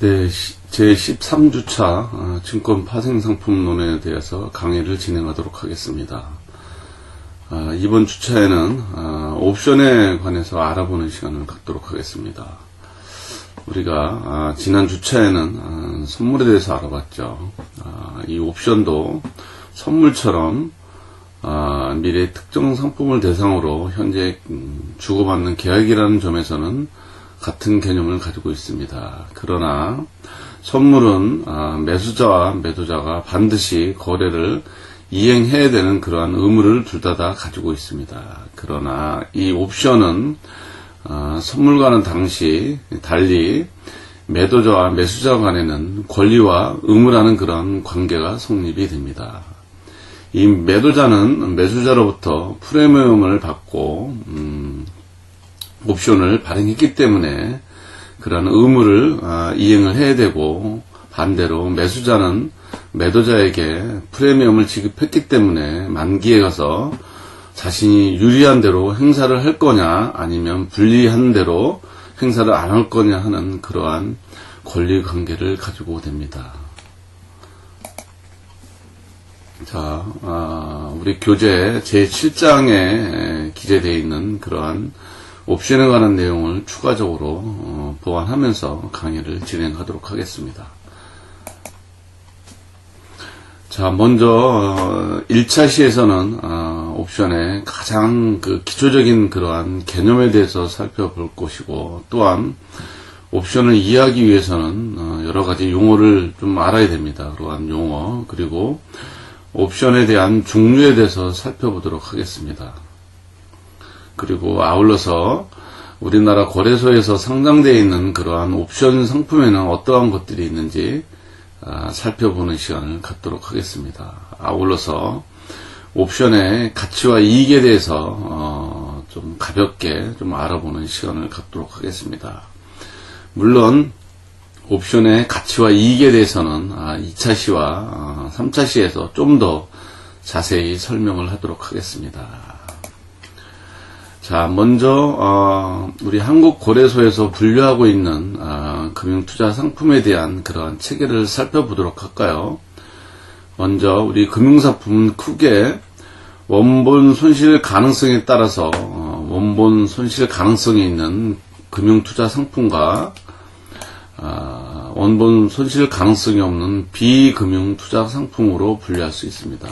네, 제13주차 증권 파생상품론에 대해서 강의를 진행하도록 하겠습니다. 이번 주차에는 옵션에 관해서 알아보는 시간을 갖도록 하겠습니다. 우리가 지난 주차에는 선물에 대해서 알아봤죠. 이 옵션도 선물처럼 미래의 특정 상품을 대상으로 현재 주고받는 계약이라는 점에서는 같은 개념을 가지고 있습니다. 그러나 선물은 매수자와 매도자가 반드시 거래를 이행해야 되는 그러한 의무를 둘 다 가지고 있습니다. 그러나 이 옵션은 선물과는 달리 매도자와 매수자 간에는 권리와 의무라는 그런 관계가 성립이 됩니다. 이 매도자는 매수자로부터 프리미엄을 받고 옵션을 발행했기 때문에 그런 의무를 이행을 해야 되고, 반대로 매수자는 매도자에게 프리미엄을 지급했기 때문에 만기에 가서 자신이 유리한 대로 행사를 할 거냐 아니면 불리한 대로 행사를 안 할 거냐 하는 그러한 권리 관계를 가지고 됩니다. 자, 우리 교재 제7장에 기재되어 있는 그러한 옵션에 관한 내용을 추가적으로 보완하면서 강의를 진행하도록 하겠습니다. 자, 먼저 1차 시에서는 옵션의 가장 기초적인 그러한 개념에 대해서 살펴볼 것이고, 또한 옵션을 이해하기 위해서는 여러 가지 용어를 좀 알아야 됩니다. 그러한 용어, 그리고 옵션에 대한 종류에 대해서 살펴보도록 하겠습니다. 그리고 아울러서 우리나라 거래소에서 상장되어 있는 그러한 옵션 상품에는 어떠한 것들이 있는지 살펴보는 시간을 갖도록 하겠습니다. 아울러서 옵션의 가치와 이익에 대해서 좀 가볍게 좀 알아보는 시간을 갖도록 하겠습니다. 물론 옵션의 가치와 이익에 대해서는 2차 시와 3차 시에서 좀 더 자세히 설명을 하도록 하겠습니다. 자, 먼저 우리 한국거래소에서 분류하고 있는 금융투자 상품에 대한 그러한 체계를 살펴보도록 할까요? 먼저 우리 금융상품은 크게 원본 손실 가능성에 따라서 원본 손실 가능성이 있는 금융투자 상품과 원본 손실 가능성이 없는 비금융투자 상품으로 분류할 수 있습니다.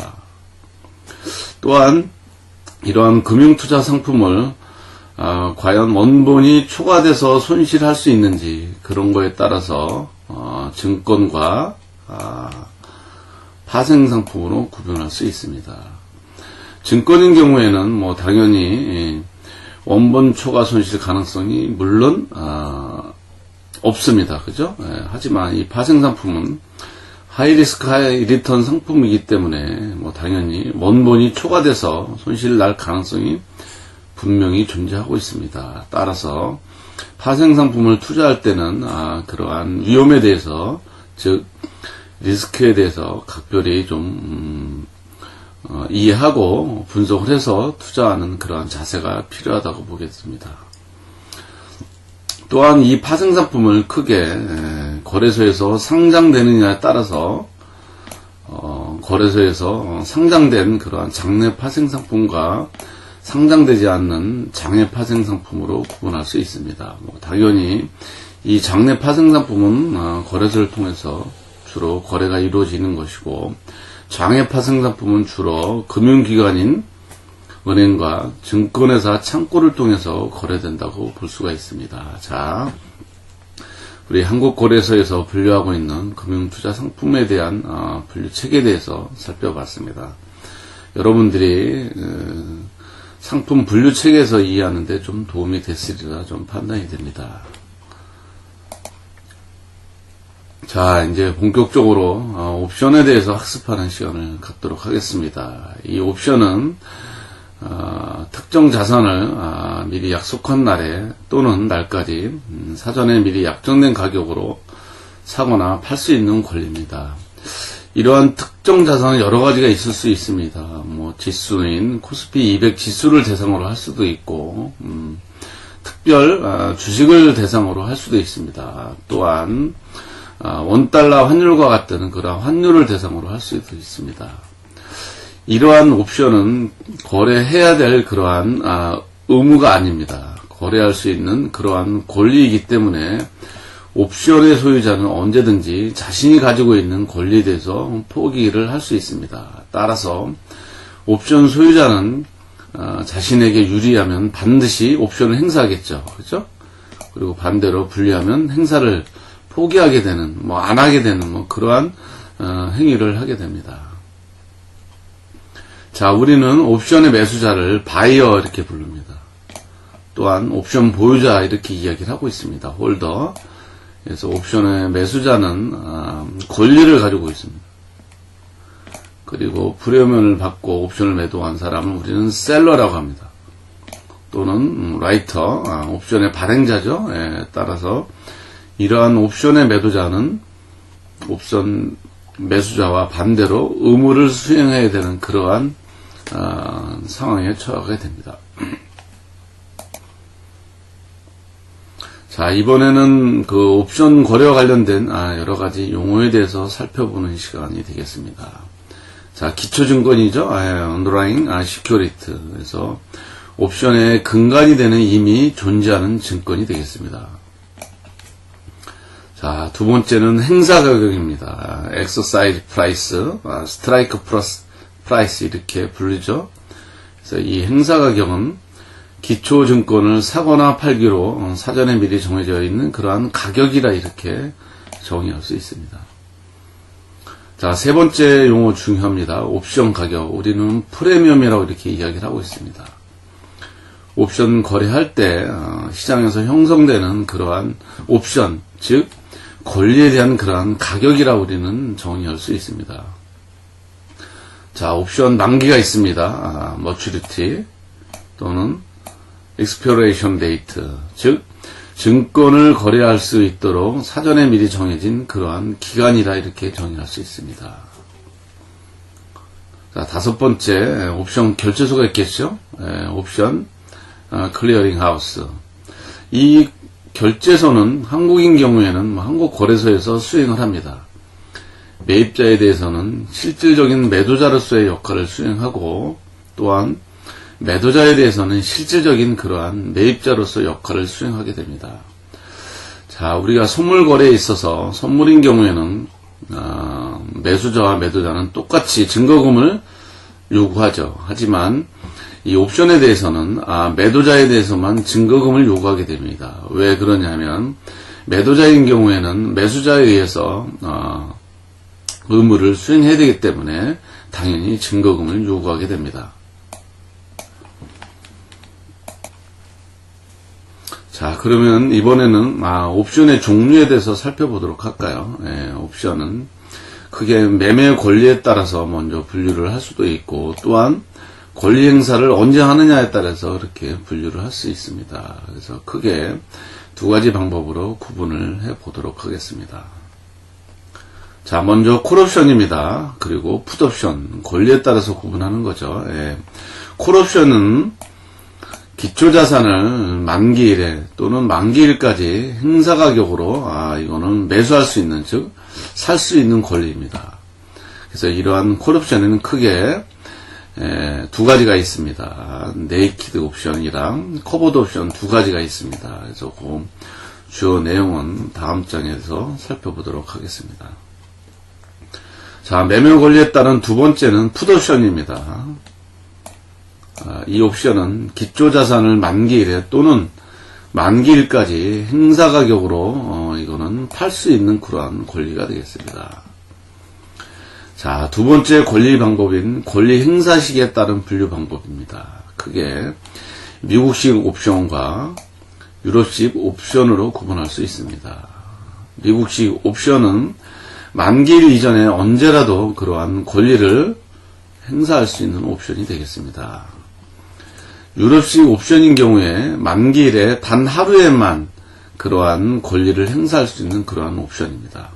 또한 이러한 금융투자 상품을 과연 원본이 초과돼서 손실할 수 있는지 그런 거에 따라서 증권과 파생상품으로 구분할 수 있습니다. 증권인 경우에는 당연히 원본 초과 손실 가능성이 물론 없습니다. 그죠? 하지만 이 파생상품은 하이리스크 하이리턴 상품이기 때문에 당연히 원본이 초과돼서 손실 날 가능성이 분명히 존재하고 있습니다. 따라서 파생상품을 투자할 때는 그러한 위험에 대해서, 즉 리스크에 대해서 각별히 좀 이해하고 분석을 해서 투자하는 그러한 자세가 필요하다고 보겠습니다. 또한 이 파생상품을 크게 거래소에서 상장되느냐에 따라서 거래소에서 상장된 그러한 장내 파생상품과 상장되지 않는 장외 파생상품으로 구분할 수 있습니다. 당연히 이 장내 파생상품은 거래소를 통해서 주로 거래가 이루어지는 것이고, 장외 파생상품은 주로 금융기관인 은행과 증권회사 창구를 통해서 거래된다고 볼 수가 있습니다. 자, 우리 한국거래소에서 분류하고 있는 금융투자 상품에 대한 분류 체계에 대해서 살펴봤습니다. 여러분들이 상품 분류 체계에서 이해하는데 좀 도움이 됐으리라 좀 판단이 됩니다. 자, 이제 본격적으로 옵션에 대해서 학습하는 시간을 갖도록 하겠습니다. 이 옵션은 특정 자산을 미리 약속한 날에 또는 날까지 사전에 미리 약정된 가격으로 사거나 팔 수 있는 권리입니다. 이러한 특정 자산은 여러 가지가 있을 수 있습니다. 지수인 코스피 200 지수를 대상으로 할 수도 있고, 특별 주식을 대상으로 할 수도 있습니다. 또한 원달러 환율과 같은 그런 환율을 대상으로 할 수도 있습니다. 이러한 옵션은 거래해야 될 그러한 의무가 아닙니다. 거래할 수 있는 그러한 권리이기 때문에 옵션의 소유자는 언제든지 자신이 가지고 있는 권리에 대해서 포기를 할 수 있습니다. 따라서 옵션 소유자는 자신에게 유리하면 반드시 옵션을 행사하겠죠. 그렇죠? 그리고 반대로 불리하면 행사를 포기하게 되는, 안 하게 되는 그러한 행위를 하게 됩니다. 자, 우리는 옵션의 매수자를 바이어 이렇게 부릅니다. 또한 옵션 보유자 이렇게 이야기를 하고 있습니다. 홀더. 그래서 옵션의 매수자는 권리를 가지고 있습니다. 그리고 프리미엄을 받고 옵션을 매도한 사람은 우리는 셀러라고 합니다. 또는 라이터, 옵션의 발행자죠. 따라서 이러한 옵션의 매도자는 옵션 매수자와 반대로 의무를 수행해야 되는 그러한 상황에 처하게 됩니다. 자, 이번에는 그 옵션 거래와 관련된 여러 가지 용어에 대해서 살펴보는 시간이 되겠습니다. 자, 기초증권이죠. underlying security. 그래서 옵션의 근간이 되는 이미 존재하는 증권이 되겠습니다. 자, 두 번째는 행사 가격입니다. exercise price, strike price 이렇게 불리죠. 그래서 이 행사 가격은 기초증권을 사거나 팔기로 사전에 미리 정해져 있는 그러한 가격이라 이렇게 정의할 수 있습니다. 자, 세 번째 용어 중요합니다. 옵션 가격. 우리는 프리미엄이라고 이렇게 이야기를 하고 있습니다. 옵션 거래할 때 시장에서 형성되는 그러한 옵션, 즉 권리에 대한 그러한 가격이라고 우리는 정의할 수 있습니다. 자, 옵션 만기가 있습니다. maturity 또는 expiration date, 즉 증권을 거래할 수 있도록 사전에 미리 정해진 그러한 기간이라 이렇게 정의할 수 있습니다. 자, 다섯 번째 옵션 결제소가 있겠죠. 옵션 클리어링 하우스. 이 결제소는 한국인 경우에는 한국 거래소에서 수행을 합니다. 매입자에 대해서는 실질적인 매도자로서의 역할을 수행하고 또한 매도자에 대해서는 실질적인 그러한 매입자로서 역할을 수행하게 됩니다. 자, 우리가 선물 거래에 있어서 선물인 경우에는 매수자와 매도자는 똑같이 증거금을 요구하죠. 하지만 이 옵션에 대해서는 매도자에 대해서만 증거금을 요구하게 됩니다. 왜 그러냐면 매도자인 경우에는 매수자에 의해서 의무를 수행해야 되기 때문에 당연히 증거금을 요구하게 됩니다. 자, 그러면 이번에는 옵션의 종류에 대해서 살펴보도록 할까요? 옵션은 크게 매매 권리에 따라서 먼저 분류를 할 수도 있고 또한 권리 행사를 언제 하느냐에 따라서 이렇게 분류를 할 수 있습니다. 그래서 크게 두 가지 방법으로 구분을 해 보도록 하겠습니다. 자, 먼저 콜옵션입니다. 그리고 풋옵션, 권리에 따라서 구분하는 거죠. 콜옵션은 기초자산을 만기일에 또는 만기일까지 행사 가격으로 이거는 매수할 수 있는, 즉 살 수 있는 권리입니다. 그래서 이러한 콜옵션에는 크게 두 가지가 있습니다. 네이키드 옵션이랑 커버드 옵션 두 가지가 있습니다. 그래서 그 주요 내용은 다음 장에서 살펴보도록 하겠습니다. 자, 매매 권리에 따른 두 번째는 풋옵션입니다. 이 옵션은 기초자산을 만기일에 또는 만기일까지 행사 가격으로 이거는 팔 수 있는 그러한 권리가 되겠습니다. 자, 두 번째 권리 방법인 권리 행사 시기에 따른 분류 방법입니다. 크게 미국식 옵션과 유럽식 옵션으로 구분할 수 있습니다. 미국식 옵션은 만기일 이전에 언제라도 그러한 권리를 행사할 수 있는 옵션이 되겠습니다. 유럽식 옵션인 경우에 만기일에 단 하루에만 그러한 권리를 행사할 수 있는 그러한 옵션입니다.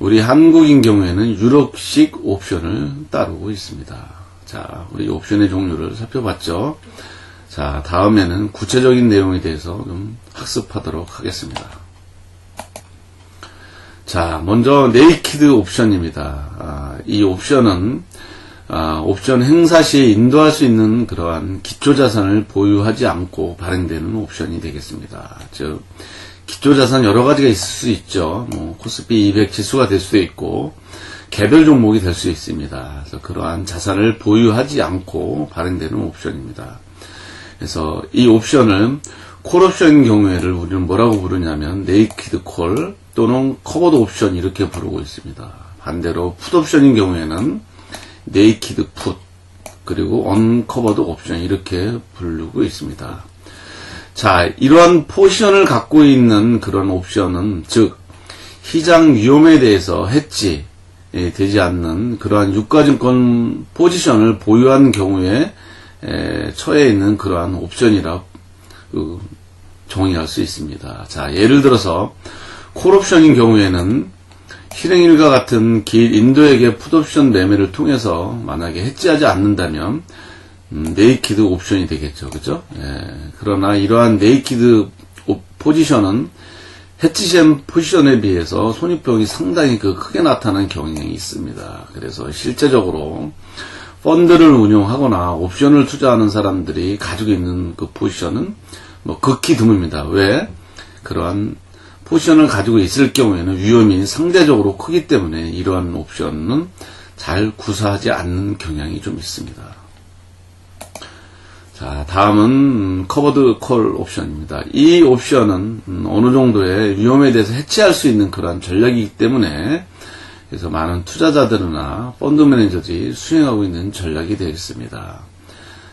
우리 한국인 경우에는 유럽식 옵션을 따르고 있습니다. 자, 우리 옵션의 종류를 살펴봤죠. 자, 다음에는 구체적인 내용에 대해서 좀 학습하도록 하겠습니다. 자, 먼저 네이키드 옵션입니다. 이 옵션은 옵션 행사 시에 인도할 수 있는 그러한 기초자산을 보유하지 않고 발행되는 옵션이 되겠습니다. 즉 기초자산 여러 가지가 있을 수 있죠. 뭐 코스피 200 지수가 될 수도 있고 개별 종목이 될 수 있습니다. 그래서 그러한 자산을 보유하지 않고 발행되는 옵션입니다. 그래서 이 옵션을 콜옵션인 경우에를 우리는 뭐라고 부르냐면 네이키드 콜 또는 커버드 옵션 이렇게 부르고 있습니다. 반대로 풋옵션인 경우에는 네이키드 풋 그리고 언커버드 옵션 이렇게 부르고 있습니다. 자, 이러한 포지션을 갖고 있는 그런 옵션은 즉 시장 위험에 대해서 해지 되지 않는 그러한 유가증권 포지션을 보유한 경우에 처해 있는 그러한 옵션이라 정의할 수 있습니다. 자, 예를 들어서 콜옵션인 경우에는 실행일과 같은 길 인도에게 풋옵션 매매를 통해서 만약에 해지하지 않는다면 네이키드 옵션이 되겠죠. 그죠? 그러나 이러한 네이키드 포지션은 해지된 포지션에 비해서 손익병이 상당히 크게 나타나는 경향이 있습니다. 그래서 실제적으로 펀드를 운용하거나 옵션을 투자하는 사람들이 가지고 있는 그 포지션은 극히 드뭅니다. 왜? 그러한 포지션을 가지고 있을 경우에는 위험이 상대적으로 크기 때문에 이러한 옵션은 잘 구사하지 않는 경향이 좀 있습니다. 자, 다음은 커버드 콜 옵션입니다. 이 옵션은 어느 정도의 위험에 대해서 해치할 수 있는 그러한 전략이기 때문에 그래서 많은 투자자들이나 펀드 매니저들이 수행하고 있는 전략이 되겠습니다.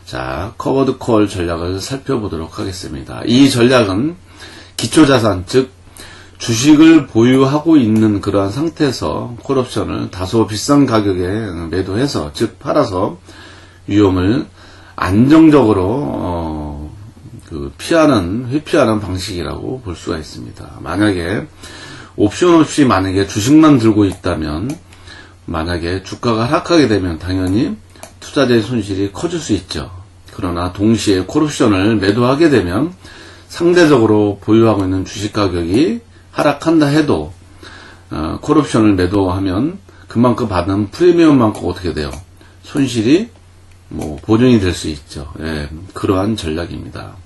자, 커버드 콜 전략을 살펴보도록 하겠습니다. 이 전략은 기초자산, 즉 주식을 보유하고 있는 그러한 상태에서 콜옵션을 다소 비싼 가격에 매도해서, 즉 팔아서 위험을 안정적으로 회피하는 방식이라고 볼 수가 있습니다. 만약에 옵션 없이 만약에 주식만 들고 있다면 만약에 주가가 하락하게 되면 당연히 투자자의 손실이 커질 수 있죠. 그러나 동시에 콜옵션을 매도하게 되면 상대적으로 보유하고 있는 주식 가격이 하락한다 해도 콜옵션을 매도하면 그만큼 받는 프리미엄만큼 어떻게 돼요? 손실이 보존이 될 수 있죠. 그러한 전략입니다.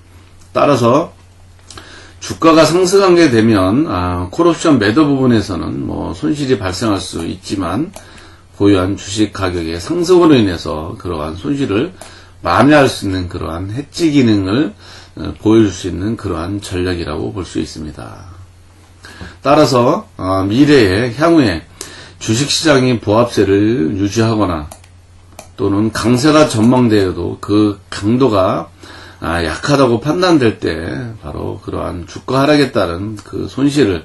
따라서 주가가 상승하게 되면 콜옵션 매도 부분에서는 손실이 발생할 수 있지만 보유한 주식 가격의 상승으로 인해서 그러한 손실을 만회할 수 있는 그러한 해지 기능을 보여줄 수 있는 그러한 전략이라고 볼 수 있습니다. 따라서 미래에 향후에 주식시장이 보합세를 유지하거나 또는 강세가 전망되어도 그 강도가 약하다고 판단될 때 바로 그러한 주가 하락에 따른 그 손실을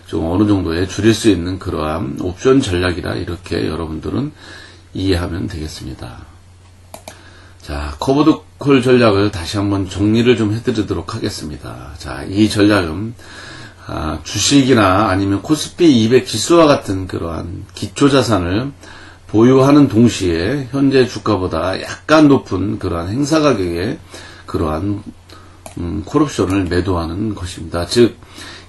좀 어느 정도에 줄일 수 있는 그러한 옵션 전략이라 이렇게 여러분들은 이해하면 되겠습니다. 자, 커버드 콜 전략을 다시 한번 정리를 좀 해드리도록 하겠습니다. 자, 이 전략은 주식이나 아니면 코스피 200 지수와 같은 그러한 기초자산을 보유하는 동시에 현재 주가보다 약간 높은 그러한 행사 가격에 그러한 콜옵션을 매도하는 것입니다. 즉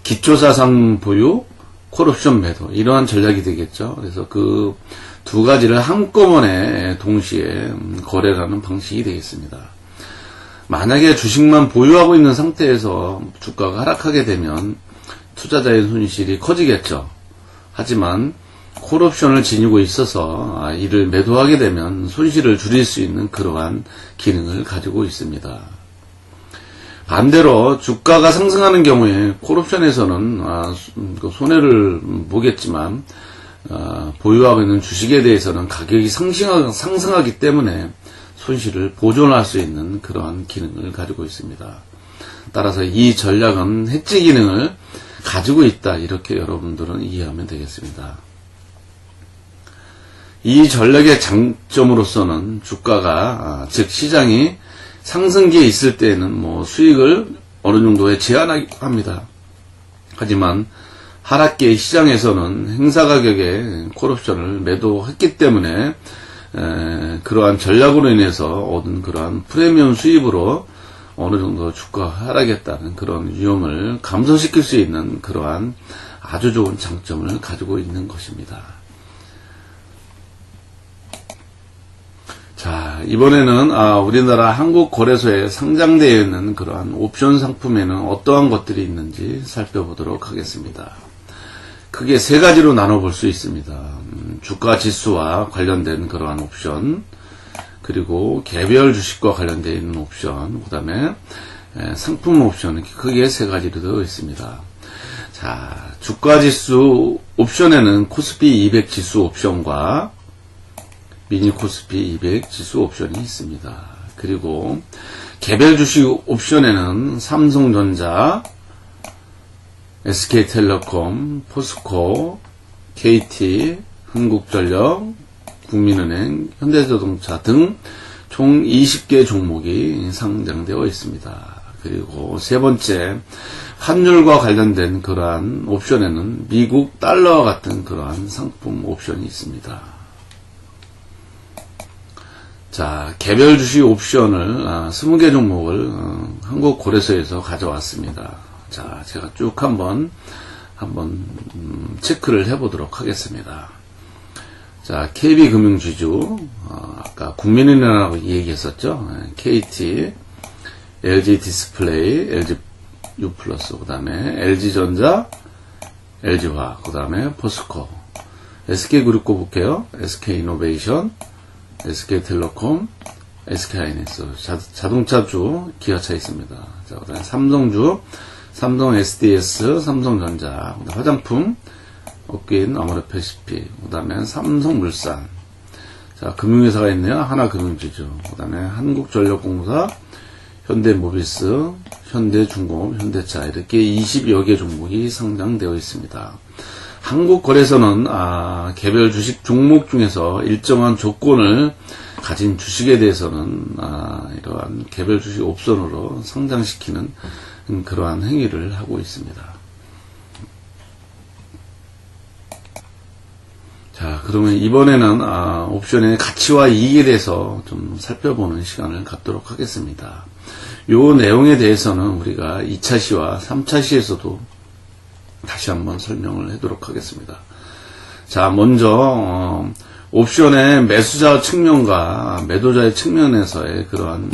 기초자산 보유, 콜옵션 매도 이러한 전략이 되겠죠. 그래서 그 두 가지를 한꺼번에 동시에 거래를 하는 방식이 되겠습니다. 만약에 주식만 보유하고 있는 상태에서 주가가 하락하게 되면 투자자의 손실이 커지겠죠. 하지만 콜옵션을 지니고 있어서 이를 매도하게 되면 손실을 줄일 수 있는 그러한 기능을 가지고 있습니다. 반대로 주가가 상승하는 경우에 콜옵션에서는 손해를 보겠지만 보유하고 있는 주식에 대해서는 가격이 상승하기 때문에 손실을 보존할 수 있는 그러한 기능을 가지고 있습니다. 따라서 이 전략은 해지 기능을 가지고 있다 이렇게 여러분들은 이해하면 되겠습니다. 이 전략의 장점으로서는 주가가 즉 시장이 상승기에 있을 때에는 수익을 어느 정도에 제한합니다. 하지만 하락기의 시장에서는 행사 가격에 콜옵션을 매도했기 때문에 그러한 전략으로 인해서 얻은 그러한 프리미엄 수입으로 어느 정도 주가 하락에 따른 그런 위험을 감소시킬 수 있는 그러한 아주 좋은 장점을 가지고 있는 것입니다. 자, 이번에는 우리나라 한국거래소에 상장되어 있는 그러한 옵션 상품에는 어떠한 것들이 있는지 살펴보도록 하겠습니다. 크게 세 가지로 나눠볼 수 있습니다. 주가 지수와 관련된 그러한 옵션, 그리고 개별 주식과 관련되어 있는 옵션, 그 다음에 상품 옵션, 크게 세 가지로 되어 있습니다. 자, 주가 지수 옵션에는 코스피 200 지수 옵션과 미니 코스피 200 지수 옵션이 있습니다. 그리고 개별 주식 옵션에는 삼성전자, SK텔레콤, 포스코, KT, 한국전력, 국민은행, 현대자동차 등 총 20개 종목이 상장되어 있습니다. 그리고 세 번째, 환율과 관련된 그러한 옵션에는 미국 달러와 같은 그러한 상품 옵션이 있습니다. 자, 개별 주식 옵션을 20개 종목을 한국거래소에서 가져왔습니다. 자, 제가 쭉 한번 체크를 해보도록 하겠습니다. 자, KB금융지주, 아까 국민은행이라고 얘기했었죠. KT, LG디스플레이, LGU+, 그 다음에 LG전자, LG화학, 그 다음에 포스코, SK그룹 꼽을게요. SK이노베이션, SK텔레콤, SK하이닉스, 자동차주, 기아차 있습니다. 자, 그 다음에 삼성주, 삼성 SDS, 삼성전자, 화장품, 업계인 아모레-패시픽, 그 다음에 삼성물산, 자, 금융회사가 있네요. 하나금융지주, 그 다음에 한국전력공사, 현대모비스, 현대중공업, 현대차, 이렇게 20여 개 종목이 상장되어 있습니다. 한국거래소는 개별 주식 종목 중에서 일정한 조건을 가진 주식에 대해서는 이러한 개별 주식 옵션으로 상장시키는 그러한 행위를 하고 있습니다. 자, 그러면 이번에는 옵션의 가치와 이익에 대해서 좀 살펴보는 시간을 갖도록 하겠습니다. 요 내용에 대해서는 우리가 2차 시와 3차 시에서도 다시 한번 설명을 하도록 하겠습니다. 자, 먼저 옵션의 매수자 측면과 매도자의 측면에서의 그러한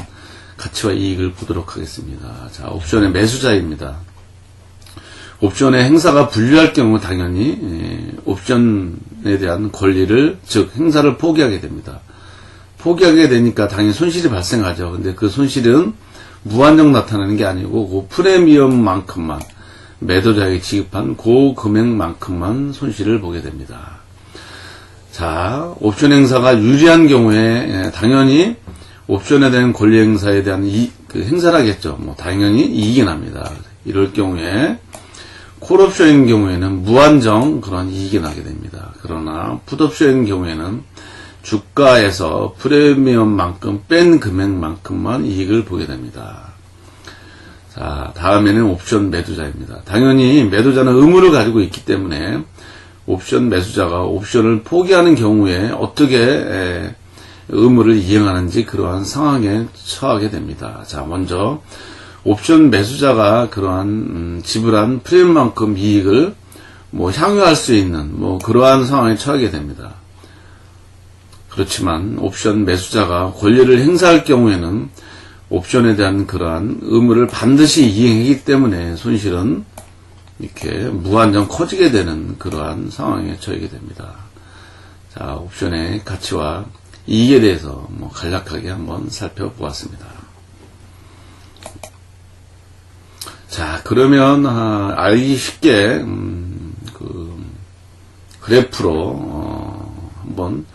가치와 이익을 보도록 하겠습니다. 자, 옵션의 매수자입니다. 옵션의 행사가 분류할 경우 당연히 옵션에 대한 권리를, 즉 행사를 포기하게 됩니다. 포기하게 되니까 당연히 손실이 발생하죠. 근데 그 손실은 무한정 나타나는 게 아니고 그 프리미엄만큼만, 매도자에게 지급한 그 금액만큼만 손실을 보게 됩니다. 자, 옵션 행사가 유리한 경우에 당연히 옵션에 대한 권리 행사에 대한 행사를 하겠죠. 당연히 이익이 납니다. 이럴 경우에 콜옵션인 경우에는 무한정 그런 이익이 나게 됩니다. 그러나 풋옵션인 경우에는 주가에서 프리미엄만큼 뺀 금액만큼만 이익을 보게 됩니다. 자, 다음에는 옵션 매도자입니다. 당연히 매도자는 의무를 가지고 있기 때문에 옵션 매수자가 옵션을 포기하는 경우에 어떻게 의무를 이행하는지 그러한 상황에 처하게 됩니다. 자, 먼저 옵션 매수자가 그러한 지불한 프리미엄만큼 이익을 향유할 수 있는 그러한 상황에 처하게 됩니다. 그렇지만 옵션 매수자가 권리를 행사할 경우에는 옵션에 대한 그러한 의무를 반드시 이행하기 때문에 손실은 이렇게 무한정 커지게 되는 그러한 상황에 처하게 됩니다. 자, 옵션의 가치와 이익에 대해서 간략하게 한번 살펴보았습니다. 자, 그러면 알기 쉽게 그래프로 한번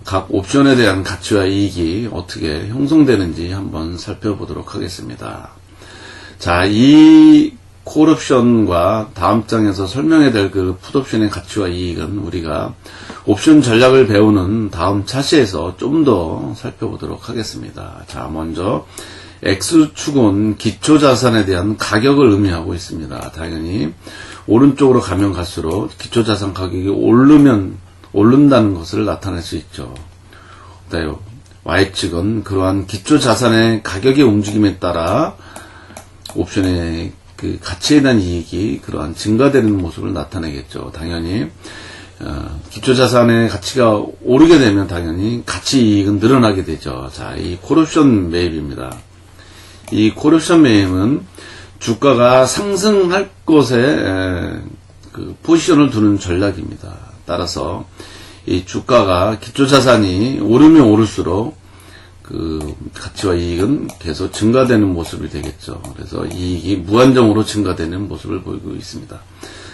각 옵션에 대한 가치와 이익이 어떻게 형성되는지 한번 살펴보도록 하겠습니다. 자, 이 콜옵션과 다음 장에서 설명해야 될 그 풋옵션의 가치와 이익은 우리가 옵션 전략을 배우는 다음 차시에서 좀 더 살펴보도록 하겠습니다. 자, 먼저 X축은 기초자산에 대한 가격을 의미하고 있습니다. 당연히 오른쪽으로 가면 갈수록 기초자산 가격이 오른다는 것을 나타낼 수 있죠. 그다음에 Y축은 그러한 기초자산의 가격의 움직임에 따라 옵션의 그 가치에 대한 이익이 그러한 증가되는 모습을 나타내겠죠. 당연히 기초자산의 가치가 오르게 되면 당연히 가치 이익은 늘어나게 되죠. 자, 이 콜옵션 매입입니다. 이 콜옵션 매입은 주가가 상승할 곳에 그 포지션을 두는 전략입니다. 따라서 이 주가가 기초자산이 오르면 오를수록 그 가치와 이익은 계속 증가되는 모습이 되겠죠. 그래서 이익이 무한정으로 증가되는 모습을 보이고 있습니다.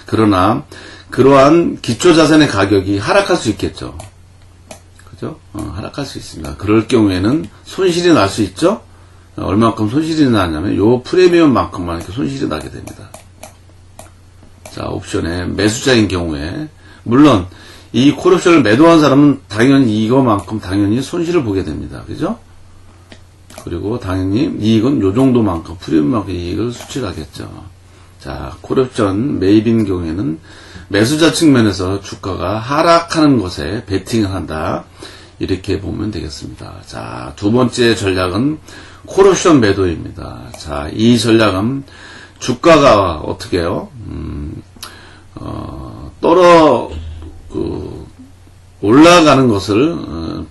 그러나 그러한 기초자산의 가격이 하락할 수 있겠죠. 그죠? 하락할 수 있습니다. 그럴 경우에는 손실이 날 수 있죠. 얼마만큼 손실이 나냐면 요 프리미엄만큼만 이렇게 손실이 나게 됩니다. 자, 옵션의 매수자인 경우에 물론 이 콜옵션을 매도한 사람은 당연히 이거만큼 당연히 손실을 보게 됩니다. 그죠? 그리고 당연히 이익은 요 정도만큼 프리미엄만큼 이익을 수출하겠죠. 자, 콜옵션 매입인 경우에는 매수자 측면에서 주가가 하락하는 것에 베팅을 한다. 이렇게 보면 되겠습니다. 자, 두 번째 전략은 콜옵션 매도입니다. 자, 이 전략은 주가가 어떻게 해요? 올라가는 것을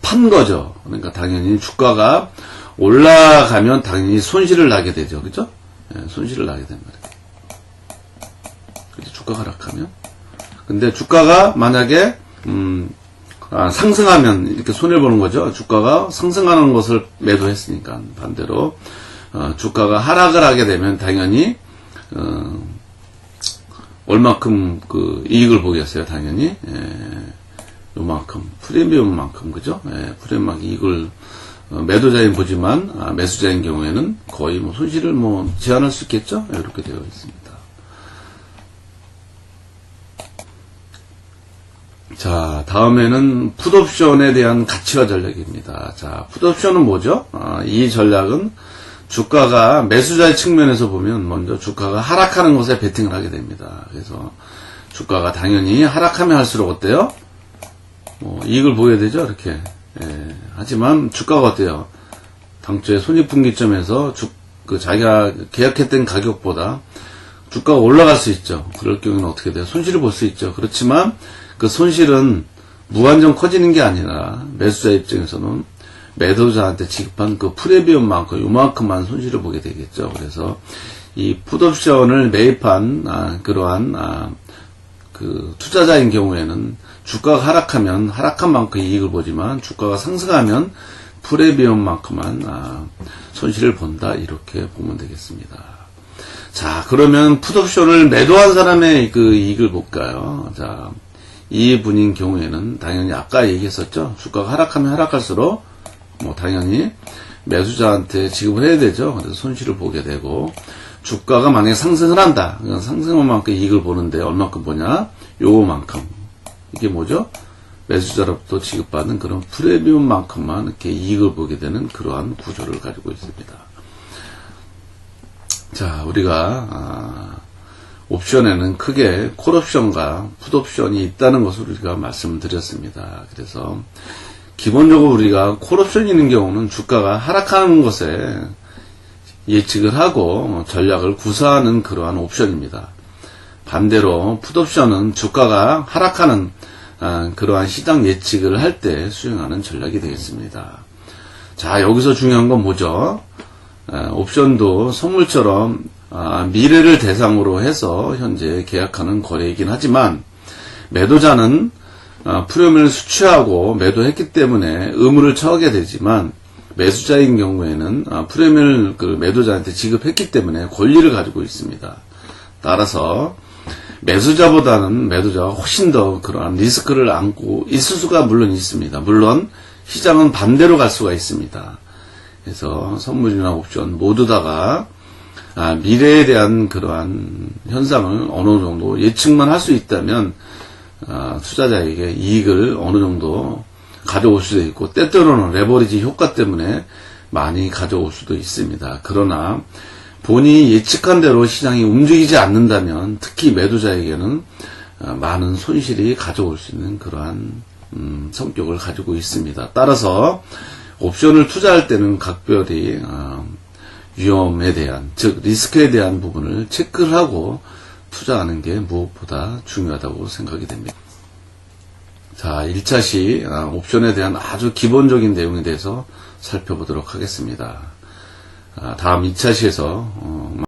판 거죠. 그러니까 당연히 주가가 올라가면 당연히 손실을 나게 되죠. 그죠? 예, 손실을 나게 됩니다. 그죠? 주가가 하락하면. 근데 주가가 만약에, 상승하면 이렇게 손해를 보는 거죠. 주가가 상승하는 것을 매도했으니까. 반대로, 주가가 하락을 하게 되면 당연히, 얼마큼 그 이익을 보겠어요. 당연히. 요만큼. 프리미엄만큼. 그죠? 예, 프리미엄만큼 이익을 매도자인 보지만 매수자인 경우에는 거의 뭐 손실을 뭐 제한할 수 있겠죠? 이렇게 되어 있습니다. 자, 다음에는 풋옵션에 대한 가치화 전략입니다. 자, 풋옵션은 뭐죠? 이 전략은 주가가 매수자의 측면에서 보면 먼저 주가가 하락하는 것에 베팅을 하게 됩니다. 그래서 주가가 당연히 하락하면 할수록 어때요? 뭐 이익을 보게 되죠, 이렇게. 예, 하지만 주가가 어때요? 당초에 손익분기점에서 자기가 계약했던 가격보다 주가가 올라갈 수 있죠. 그럴 경우는 어떻게 돼요? 손실을 볼 수 있죠. 그렇지만 그 손실은 무한정 커지는 게 아니라 매수자 입장에서는 매도자한테 지급한 그 프리미엄만큼 요만큼만 손실을 보게 되겠죠. 그래서 이 풋옵션을 매입한 그러한 그 투자자인 경우에는 주가가 하락하면 하락한 만큼 이익을 보지만 주가가 상승하면 프리미엄만큼만 손실을 본다. 이렇게 보면 되겠습니다. 자, 그러면 풋옵션을 매도한 사람의 그 이익을 볼까요? 자, 이 분인 경우에는 당연히 아까 얘기했었죠. 주가가 하락하면 하락할수록 뭐 당연히 매수자한테 지급을 해야 되죠. 그래서 손실을 보게 되고 주가가 만약에 상승을 한다. 상승한 만큼 이익을 보는데 얼마큼 보냐? 요만큼. 이게 뭐죠? 매수자로부터 지급받는 그런 프리미엄만큼만 이렇게 이익을 보게 되는 그러한 구조를 가지고 있습니다. 자, 우리가 옵션에는 크게 콜옵션과 풋옵션이 있다는 것을 우리가 말씀을 드렸습니다. 그래서 기본적으로 우리가 콜옵션이 있는 경우는 주가가 하락하는 것에 예측을 하고 전략을 구사하는 그러한 옵션입니다. 반대로 풋옵션은 주가가 하락하는 그러한 시장 예측을 할 때 수행하는 전략이 되겠습니다. 자, 여기서 중요한 건 뭐죠? 옵션도 선물처럼 미래를 대상으로 해서 현재 계약하는 거래이긴 하지만 매도자는 프리미엄을 수취하고 매도했기 때문에 의무를 처하게 되지만 매수자인 경우에는 프리미엄을 그 매도자한테 지급했기 때문에 권리를 가지고 있습니다. 따라서 매수자보다는 매도자가 훨씬 더 그러한 리스크를 안고 있을 수가 물론 있습니다. 물론 시장은 반대로 갈 수가 있습니다. 그래서 선물이나 옵션 모두 다가 미래에 대한 그러한 현상을 어느 정도 예측만 할 수 있다면 투자자에게 이익을 어느 정도 가져올 수도 있고 때때로는 레버리지 효과 때문에 많이 가져올 수도 있습니다. 그러나 본인이 예측한 대로 시장이 움직이지 않는다면 특히 매도자에게는 많은 손실이 가져올 수 있는 그러한 성격을 가지고 있습니다. 따라서 옵션을 투자할 때는 각별히 위험에 대한, 즉 리스크에 대한 부분을 체크를 하고 투자하는 게 무엇보다 중요하다고 생각이 됩니다. 자, 1차 시 옵션에 대한 아주 기본적인 내용에 대해서 살펴보도록 하겠습니다. 다음 2차 시에서